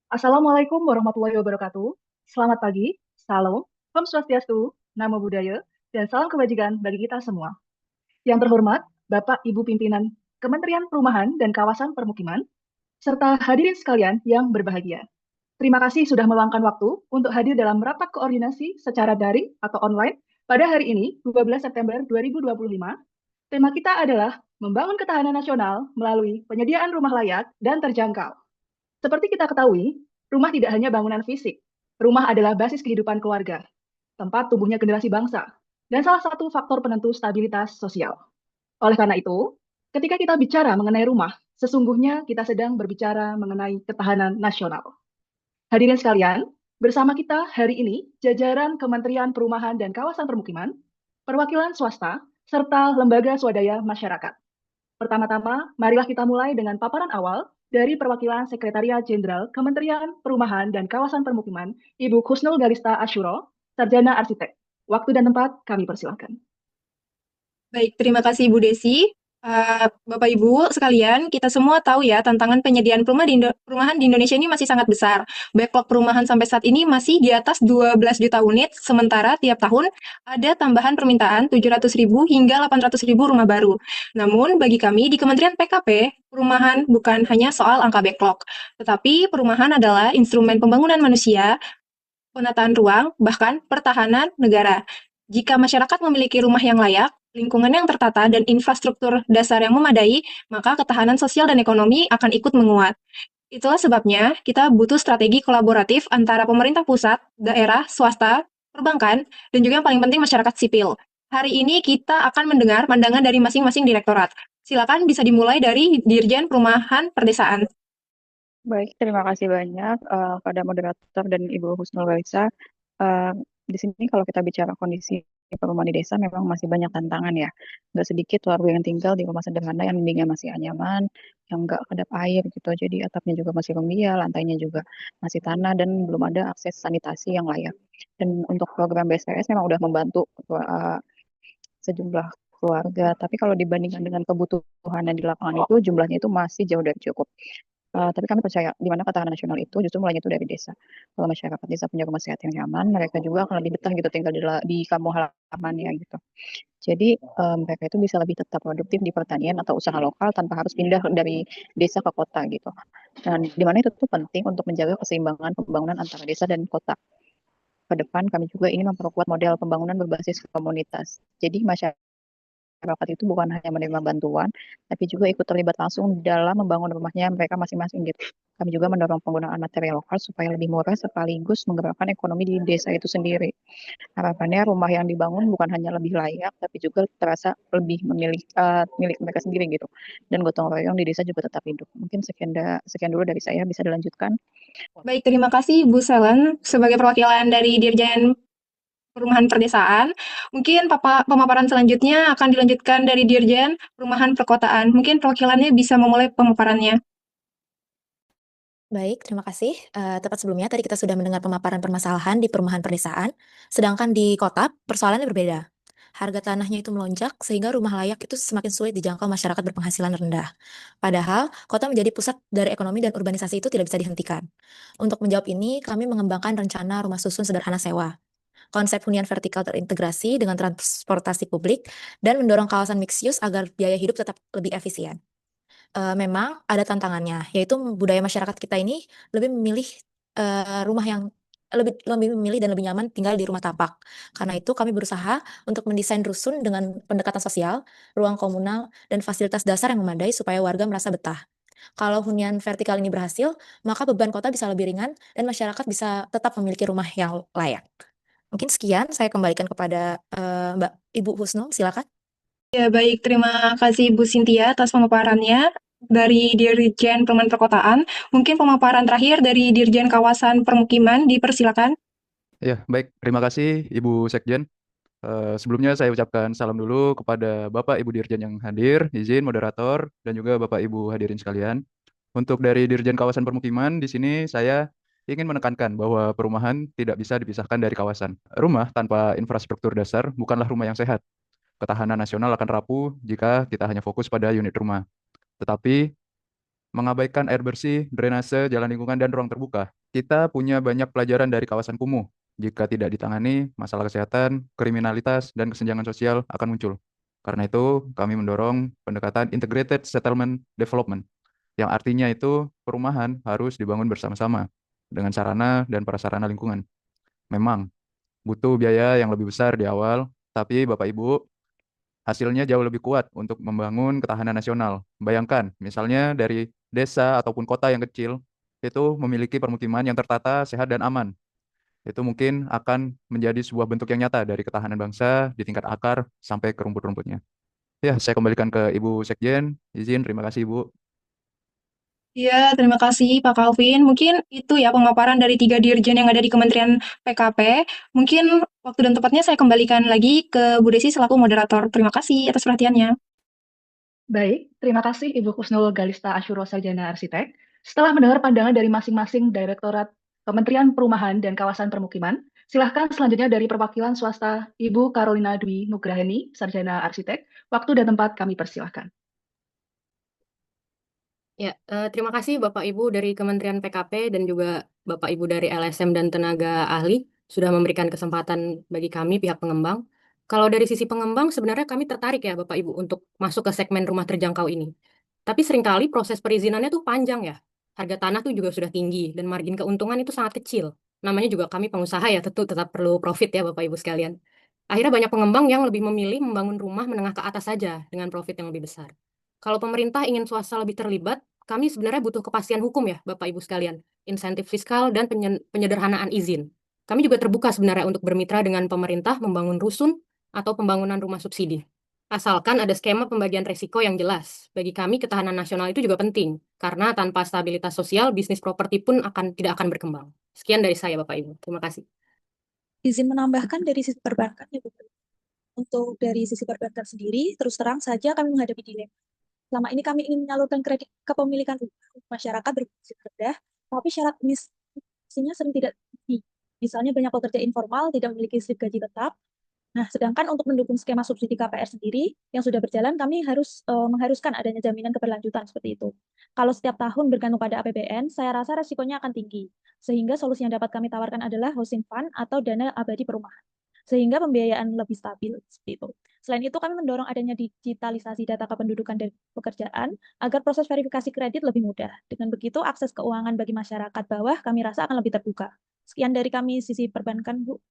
Assalamualaikum warahmatullahi wabarakatuh. Selamat pagi, salam, Om Swastiastu, Namo Buddhaya, dan salam kebajikan bagi kita semua. Yang terhormat, Bapak Ibu Pimpinan Kementerian Perumahan dan Kawasan Permukiman, serta hadirin sekalian yang berbahagia. Terima kasih sudah meluangkan waktu untuk hadir dalam rapat koordinasi secara daring atau online pada hari ini, 12 September 2025. Tema kita adalah membangun ketahanan nasional melalui penyediaan rumah layak dan terjangkau. Seperti kita ketahui, rumah tidak hanya bangunan fisik. Rumah adalah basis kehidupan keluarga, tempat tumbuhnya generasi bangsa, dan salah satu faktor penentu stabilitas sosial. Oleh karena itu, ketika kita bicara mengenai rumah, sesungguhnya kita sedang berbicara mengenai ketahanan nasional. Hadirin sekalian, bersama kita hari ini jajaran Kementerian Perumahan dan Kawasan Permukiman, perwakilan swasta, serta lembaga swadaya masyarakat. Pertama-tama, marilah kita mulai dengan paparan awal dari perwakilan Sekretariat Jenderal Kementerian Perumahan dan Kawasan Permukiman, Ibu Kusnul Galista Asyuro, Sarjana Arsitek. Waktu dan tempat kami persilahkan. Baik, terima kasih Bu Desi. Bapak Ibu sekalian, kita semua tahu ya tantangan penyediaan perumahan di Indonesia ini masih sangat besar. Backlog perumahan sampai saat ini masih di atas 12 juta unit, sementara tiap tahun ada tambahan permintaan 700.000 hingga 800.000 rumah baru. Namun bagi kami di Kementerian PKP, perumahan bukan hanya soal angka backlog, tetapi perumahan adalah instrumen pembangunan manusia, penataan ruang, bahkan pertahanan negara. Jika masyarakat memiliki rumah yang layak, lingkungan yang tertata, dan infrastruktur dasar yang memadai, maka ketahanan sosial dan ekonomi akan ikut menguat. Itulah sebabnya kita butuh strategi kolaboratif antara pemerintah pusat, daerah, swasta, perbankan, dan juga yang paling penting masyarakat sipil. Hari ini kita akan mendengar pandangan dari masing-masing direktorat. Silakan bisa dimulai dari Dirjen Perumahan Perdesaan. Baik, terima kasih banyak pada moderator dan Ibu Husnul Ghaisa. Eh, di sini kalau kita bicara kondisi perumahan di desa memang masih banyak tantangan ya. Nggak sedikit warga yang tinggal di rumah sederhana yang dindingnya masih anyaman, yang nggak kedap air gitu. Jadi atapnya juga masih rembial, lantainya juga masih tanah dan belum ada akses sanitasi yang layak. Dan untuk program BSPS memang udah membantu sejumlah keluarga. Tapi kalau dibandingkan dengan kebutuhan yang di lapangan itu jumlahnya itu masih jauh dari cukup. Tapi kami percaya di mana ketahanan nasional itu justru mulainya itu dari desa. Kalau masyarakat desa punya rumah sehat yang nyaman, mereka juga akan lebih betah gitu tinggal di kampung halamannya gitu. Jadi mereka itu bisa lebih tetap produktif di pertanian atau usaha lokal tanpa harus pindah dari desa ke kota gitu. Dan di mana itu tuh penting untuk menjaga keseimbangan pembangunan antara desa dan kota. Ke depan kami juga ingin memperkuat model pembangunan berbasis komunitas. Jadi masyarakat itu bukan hanya menerima bantuan, tapi juga ikut terlibat langsung dalam membangun rumahnya mereka masing-masing gitu. Kami juga mendorong penggunaan material lokal supaya lebih murah sekaligus menggerakkan ekonomi di desa itu sendiri. Harapannya rumah yang dibangun bukan hanya lebih layak, tapi juga terasa lebih milik mereka sendiri gitu. Dan gotong royong di desa juga tetap hidup. Mungkin sekian dulu dari saya, bisa dilanjutkan. Baik, terima kasih Bu Selen sebagai perwakilan dari Dirjen Perumahan Perdesaan. Mungkin pemaparan selanjutnya akan dilanjutkan dari Dirjen Perumahan Perkotaan. Mungkin perwakilannya bisa memulai pemaparannya. Baik, terima kasih. Tepat sebelumnya tadi kita sudah mendengar pemaparan permasalahan di perumahan perdesaan, sedangkan di kota persoalannya berbeda. Harga tanahnya itu melonjak sehingga rumah layak itu semakin sulit dijangkau masyarakat berpenghasilan rendah. Padahal kota menjadi pusat dari ekonomi dan urbanisasi itu tidak bisa dihentikan. Untuk menjawab ini, kami mengembangkan rencana rumah susun sederhana sewa. Konsep hunian vertikal terintegrasi dengan transportasi publik dan mendorong kawasan mixed use agar biaya hidup tetap lebih efisien. Memang ada tantangannya, yaitu budaya masyarakat kita ini lebih memilih, rumah yang lebih lebih memilih dan lebih nyaman tinggal di rumah tapak. Karena itu kami berusaha untuk mendesain rusun dengan pendekatan sosial, ruang komunal, dan fasilitas dasar yang memadai supaya warga merasa betah. Kalau hunian vertikal ini berhasil, maka beban kota bisa lebih ringan dan masyarakat bisa tetap memiliki rumah yang layak. Mungkin sekian, saya kembalikan kepada, Mbak Ibu Husnul, silakan. Ya, baik. Terima kasih Bu Sintia atas pemaparannya dari Dirjen Perumahan Perkotaan. Mungkin pemaparan terakhir dari Dirjen Kawasan Permukiman, dipersilakan. Ya, baik. Terima kasih Ibu Sekjen. Sebelumnya saya ucapkan salam dulu kepada Bapak Ibu Dirjen yang hadir, izin moderator, dan juga Bapak Ibu hadirin sekalian. Untuk dari Dirjen Kawasan Permukiman, di sini saya ingin menekankan bahwa perumahan tidak bisa dipisahkan dari kawasan. Rumah tanpa infrastruktur dasar bukanlah rumah yang sehat. Ketahanan nasional akan rapuh jika kita hanya fokus pada unit rumah. Tetapi mengabaikan air bersih, drainase, jalan lingkungan, dan ruang terbuka kita punya banyak pelajaran dari kawasan kumuh. Jika tidak ditangani, masalah kesehatan, kriminalitas, dan kesenjangan sosial akan muncul. Karena itu, kami mendorong pendekatan integrated settlement development, yang artinya itu perumahan harus dibangun bersama-sama dengan sarana dan prasarana lingkungan. Memang butuh biaya yang lebih besar di awal, tapi Bapak Ibu, hasilnya jauh lebih kuat untuk membangun ketahanan nasional. Bayangkan, misalnya dari desa ataupun kota yang kecil, itu memiliki permukiman yang tertata, sehat, dan aman. Itu mungkin akan menjadi sebuah bentuk yang nyata dari ketahanan bangsa di tingkat akar sampai ke rumput-rumputnya. Ya, saya kembalikan ke Ibu Sekjen. Izin, terima kasih Ibu. Ya, terima kasih Pak Calvin. Mungkin itu ya pemaparan dari 3 dirjen yang ada di Kementerian PKP. Mungkin waktu dan tempatnya saya kembalikan lagi ke Bu Desi selaku moderator. Terima kasih atas perhatiannya. Baik, terima kasih Ibu Kusnul Galista Asyuro Sarjana Arsitek. Setelah mendengar pandangan dari masing-masing Direktorat Kementerian Perumahan dan Kawasan Permukiman, silahkan selanjutnya dari perwakilan swasta Ibu Carolina Dwi Nugraheni, Sarjana Arsitek. Waktu dan tempat kami persilahkan. Ya, terima kasih Bapak Ibu dari Kementerian PKP dan juga Bapak Ibu dari LSM dan tenaga ahli sudah memberikan kesempatan bagi kami pihak pengembang. Kalau dari sisi pengembang sebenarnya kami tertarik ya Bapak Ibu untuk masuk ke segmen rumah terjangkau ini. Tapi seringkali proses perizinannya tuh panjang ya. Harga tanah tuh juga sudah tinggi dan margin keuntungan itu sangat kecil. Namanya juga kami pengusaha ya, tentu tetap perlu profit ya Bapak Ibu sekalian. Akhirnya banyak pengembang yang lebih memilih membangun rumah menengah ke atas saja dengan profit yang lebih besar. Kalau pemerintah ingin swasta lebih terlibat, kami sebenarnya butuh kepastian hukum ya, Bapak Ibu sekalian, insentif fiskal dan penyederhanaan izin. Kami juga terbuka sebenarnya untuk bermitra dengan pemerintah membangun rusun atau pembangunan rumah subsidi. Asalkan ada skema pembagian risiko yang jelas. Bagi kami ketahanan nasional itu juga penting, karena tanpa stabilitas sosial, bisnis properti pun tidak akan berkembang. Sekian dari saya, Bapak Ibu. Terima kasih. Izin menambahkan dari sisi perbankan ya Bu. Untuk dari sisi perbankan sendiri, terus terang saja kami menghadapi dilema. Selama ini kami ingin menyalurkan kredit kepemilikan rumah untuk masyarakat berfungsi rendah, tapi syarat emisinya sering tidak tinggi. Misalnya banyak pekerja informal tidak memiliki slip gaji tetap. Nah, sedangkan untuk mendukung skema subsidi KPR sendiri yang sudah berjalan, kami harus mengharuskan adanya jaminan keberlanjutan seperti itu. Kalau setiap tahun bergantung pada APBN, saya rasa resikonya akan tinggi. Sehingga solusi yang dapat kami tawarkan adalah housing fund atau dana abadi perumahan. Sehingga pembiayaan lebih stabil seperti itu. Selain itu, kami mendorong adanya digitalisasi data kependudukan dan pekerjaan agar proses verifikasi kredit lebih mudah. Dengan begitu, akses keuangan bagi masyarakat bawah kami rasa akan lebih terbuka. Sekian dari kami sisi perbankan, Bu.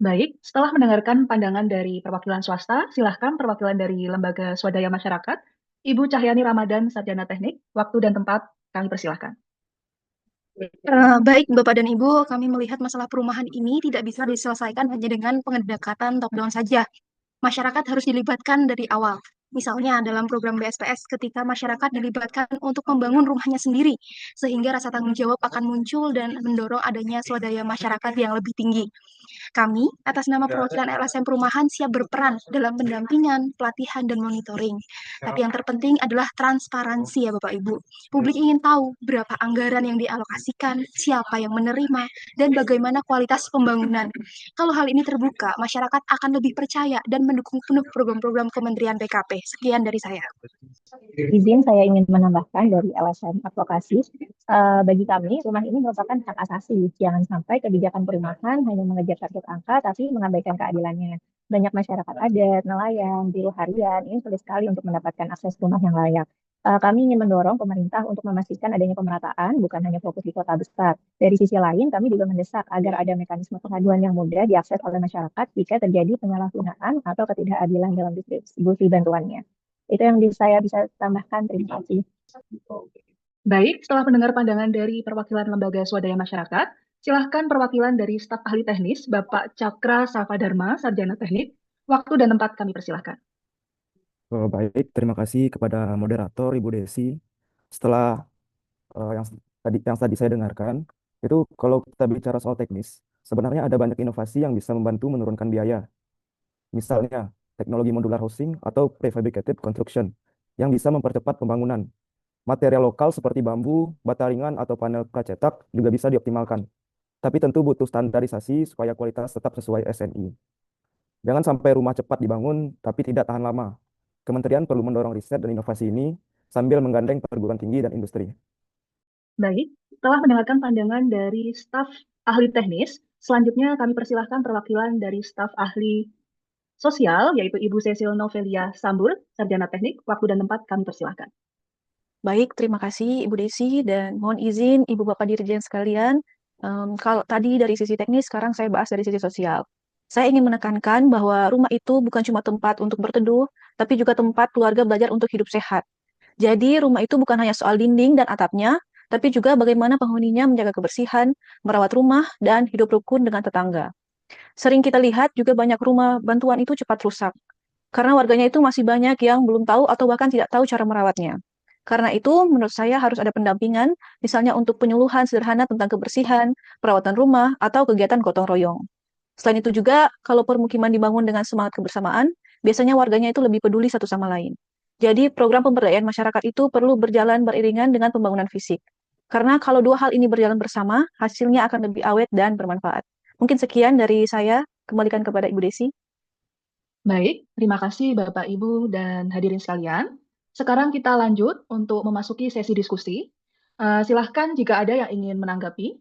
Baik, setelah mendengarkan pandangan dari perwakilan swasta, silahkan perwakilan dari Lembaga Swadaya Masyarakat, Ibu Cahyani Ramadan, Sarjana Teknik. Waktu dan tempat kami persilahkan. Baik, Bapak dan Ibu, kami melihat masalah perumahan ini tidak bisa diselesaikan hanya dengan pendekatan top-down saja. Masyarakat harus dilibatkan dari awal. Misalnya dalam program BSPS ketika masyarakat dilibatkan untuk membangun rumahnya sendiri, sehingga rasa tanggung jawab akan muncul dan mendorong adanya swadaya masyarakat yang lebih tinggi. Kami, atas nama perwakilan LSM Perumahan, siap berperan dalam pendampingan, pelatihan, dan monitoring. Tapi yang terpenting adalah transparansi ya Bapak Ibu. Publik ingin tahu berapa anggaran yang dialokasikan, siapa yang menerima, dan bagaimana kualitas pembangunan. Kalau hal ini terbuka, masyarakat akan lebih percaya dan mendukung penuh program-program Kementerian PKP. Sekian dari saya. Izin saya ingin menambahkan dari LSM Advokasi, bagi kami rumah ini merupakan hak asasi. Jangan sampai kebijakan perumahan hanya mengejar target angka tapi mengabaikan keadilannya. Banyak masyarakat adat, nelayan, buruh harian ini sulit sekali untuk mendapatkan akses rumah yang layak. Kami ingin mendorong pemerintah untuk memastikan adanya pemerataan, bukan hanya fokus di kota besar. Dari sisi lain, kami juga mendesak agar ada mekanisme pengaduan yang mudah diakses oleh masyarakat jika terjadi penyalahgunaan atau ketidakadilan dalam distribusi bantuannya. Itu yang saya bisa tambahkan. Terima kasih. Baik, setelah mendengar pandangan dari perwakilan Lembaga Swadaya Masyarakat, silahkan perwakilan dari staf ahli teknis, Bapak Cakra Salvadharma, Sarjana Teknik. Waktu dan tempat kami persilahkan. Baik, terima kasih kepada moderator Ibu Desi. Setelah yang tadi saya dengarkan, itu kalau kita bicara soal teknis, sebenarnya ada banyak inovasi yang bisa membantu menurunkan biaya. Misalnya, teknologi modular housing atau prefabricated construction yang bisa mempercepat pembangunan. Material lokal seperti bambu, bata ringan, atau panel pracetak juga bisa dioptimalkan. Tapi tentu butuh standarisasi supaya kualitas tetap sesuai SNI. Jangan sampai rumah cepat dibangun tapi tidak tahan lama. Kementerian perlu mendorong riset dan inovasi ini sambil menggandeng perguruan tinggi dan industri. Baik, setelah mendengarkan pandangan dari staf ahli teknis, selanjutnya kami persilahkan perwakilan dari staf ahli sosial, yaitu Ibu Cecil Novelia Sambul, Sarjana Teknik. Waktu dan tempat kami persilahkan. Baik, terima kasih Ibu Desi dan mohon izin Ibu Bapak Dirjen sekalian. Kalau tadi dari sisi teknis, sekarang saya bahas dari sisi sosial. Saya ingin menekankan bahwa rumah itu bukan cuma tempat untuk berteduh, tapi juga tempat keluarga belajar untuk hidup sehat. Jadi rumah itu bukan hanya soal dinding dan atapnya, tapi juga bagaimana penghuninya menjaga kebersihan, merawat rumah, dan hidup rukun dengan tetangga. Sering kita lihat juga banyak rumah bantuan itu cepat rusak, karena warganya itu masih banyak yang belum tahu atau bahkan tidak tahu cara merawatnya. Karena itu, menurut saya harus ada pendampingan, misalnya untuk penyuluhan sederhana tentang kebersihan, perawatan rumah, atau kegiatan gotong royong. Selain itu juga, kalau permukiman dibangun dengan semangat kebersamaan, biasanya warganya itu lebih peduli satu sama lain. Jadi, program pemberdayaan masyarakat itu perlu berjalan beriringan dengan pembangunan fisik. Karena kalau dua hal ini berjalan bersama, hasilnya akan lebih awet dan bermanfaat. Mungkin sekian dari saya, kembalikan kepada Ibu Desi. Baik, terima kasih Bapak, Ibu, dan hadirin sekalian. Sekarang kita lanjut untuk memasuki sesi diskusi. Silahkan jika ada yang ingin menanggapi.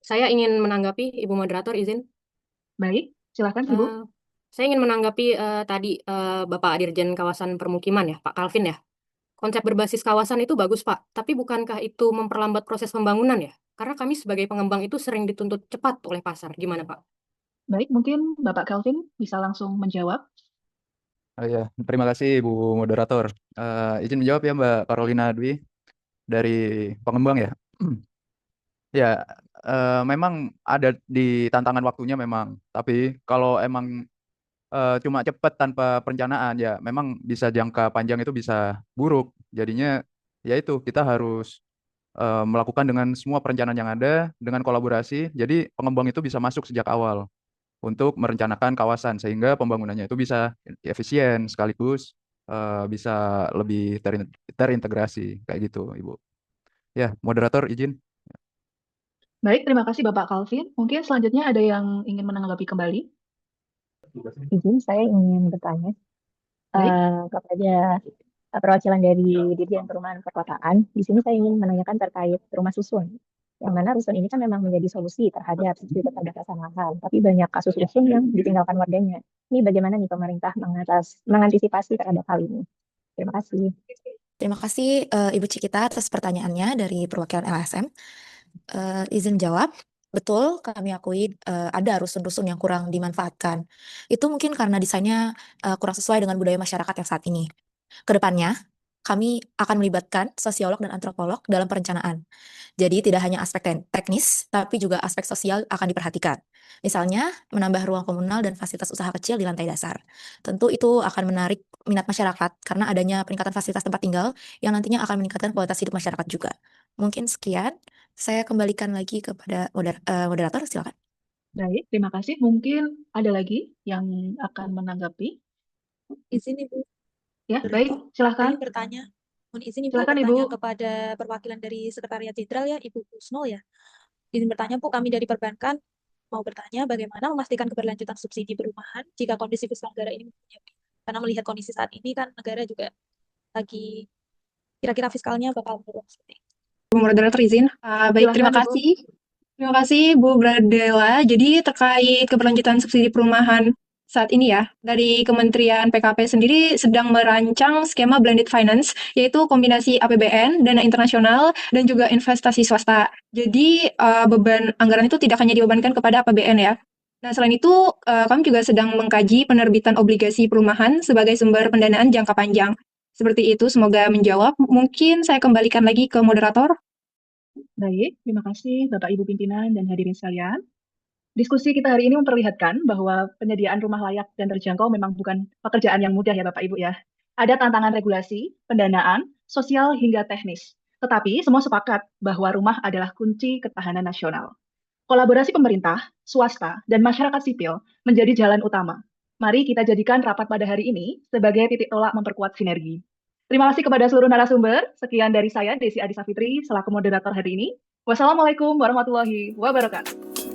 Saya ingin menanggapi, Ibu Moderator, izin. Baik, silahkan Ibu. Saya ingin menanggapi tadi Bapak Dirjen Kawasan Permukiman ya, Pak Calvin ya. Konsep berbasis kawasan itu bagus, Pak. Tapi bukankah itu memperlambat proses pembangunan ya? Karena kami sebagai pengembang itu sering dituntut cepat oleh pasar. Gimana, Pak? Baik, mungkin Bapak Calvin bisa langsung menjawab. Oh iya, terima kasih Ibu Moderator. Izin menjawab ya Mbak Carolina Dwi dari pengembang ya. Ya, memang ada di tantangan waktunya memang. Tapi kalau emang cuma cepat tanpa perencanaan ya memang bisa jangka panjang itu bisa buruk. Jadinya ya itu kita harus melakukan dengan semua perencanaan yang ada dengan kolaborasi. Jadi pengembang itu bisa masuk sejak awal untuk merencanakan kawasan sehingga pembangunannya itu bisa efisien sekaligus bisa lebih terintegrasi kayak gitu, Ibu. Ya, moderator izin. Baik, terima kasih Bapak Calvin. Mungkin selanjutnya ada yang ingin menanggapi kembali. Izin, saya ingin bertanya Baik. kepada perwakilan dari Dirjen Perumahan Perkotaan. Di sini saya ingin menanyakan terkait rumah susun. Yang mana rusun ini kan memang menjadi solusi terhadap keterbatasan lahan, tapi banyak kasus rusun yang ditinggalkan warganya. Ini bagaimana nih pemerintah mengantisipasi terhadap hal ini? Terima kasih. Terima kasih Ibu Cikita atas pertanyaannya dari perwakilan LSM. Izin jawab, betul kami akui ada rusun-rusun yang kurang dimanfaatkan. Itu mungkin karena desainnya kurang sesuai dengan budaya masyarakat yang saat ini. Kedepannya, kami akan melibatkan sosiolog dan antropolog dalam perencanaan. Jadi tidak hanya aspek teknis, tapi juga aspek sosial akan diperhatikan. Misalnya, menambah ruang komunal dan fasilitas usaha kecil di lantai dasar. Tentu itu akan menarik minat masyarakat karena adanya peningkatan fasilitas tempat tinggal yang nantinya akan meningkatkan kualitas hidup masyarakat juga. Mungkin sekian, saya kembalikan lagi kepada moderator, silakan. Baik, terima kasih. Mungkin ada lagi yang akan menanggapi. Izin Ibu. Ya, baik, silakan. Ingin bertanya. Mohon izin Ibu Silakan, bertanya Ibu. kepada perwakilan dari Sekretariat Jenderal ya, Ibu Kusno ya. Izin bertanya Bu, kami dari Perbankan mau bertanya bagaimana memastikan keberlanjutan subsidi perumahan jika kondisi fiskal negara ini mempunyai. Karena melihat kondisi saat ini kan negara juga lagi kira-kira fiskalnya bakal menurun seperti itu. Bu Moderator izin. Baik, terima Silakan, Ibu. kasih. Terima kasih Bu Bradela. Jadi terkait keberlanjutan subsidi perumahan saat ini ya, dari Kementerian PKP sendiri sedang merancang skema blended finance, yaitu kombinasi APBN, dana internasional, dan juga investasi swasta. Jadi beban anggaran itu tidak hanya dibebankan kepada APBN ya. Nah, selain itu, kami juga sedang mengkaji penerbitan obligasi perumahan sebagai sumber pendanaan jangka panjang. Seperti itu, semoga menjawab. Mungkin saya kembalikan lagi ke moderator. Baik, terima kasih Bapak Ibu pimpinan dan hadirin sekalian. Diskusi kita hari ini memperlihatkan bahwa penyediaan rumah layak dan terjangkau memang bukan pekerjaan yang mudah ya Bapak Ibu ya. Ada tantangan regulasi, pendanaan, sosial hingga teknis. Tetapi semua sepakat bahwa rumah adalah kunci ketahanan nasional. Kolaborasi pemerintah, swasta, dan masyarakat sipil menjadi jalan utama. Mari kita jadikan rapat pada hari ini sebagai titik tolak memperkuat sinergi. Terima kasih kepada seluruh narasumber. Sekian dari saya, Desi Adisa Fitri, selaku moderator hari ini. Wassalamualaikum warahmatullahi wabarakatuh.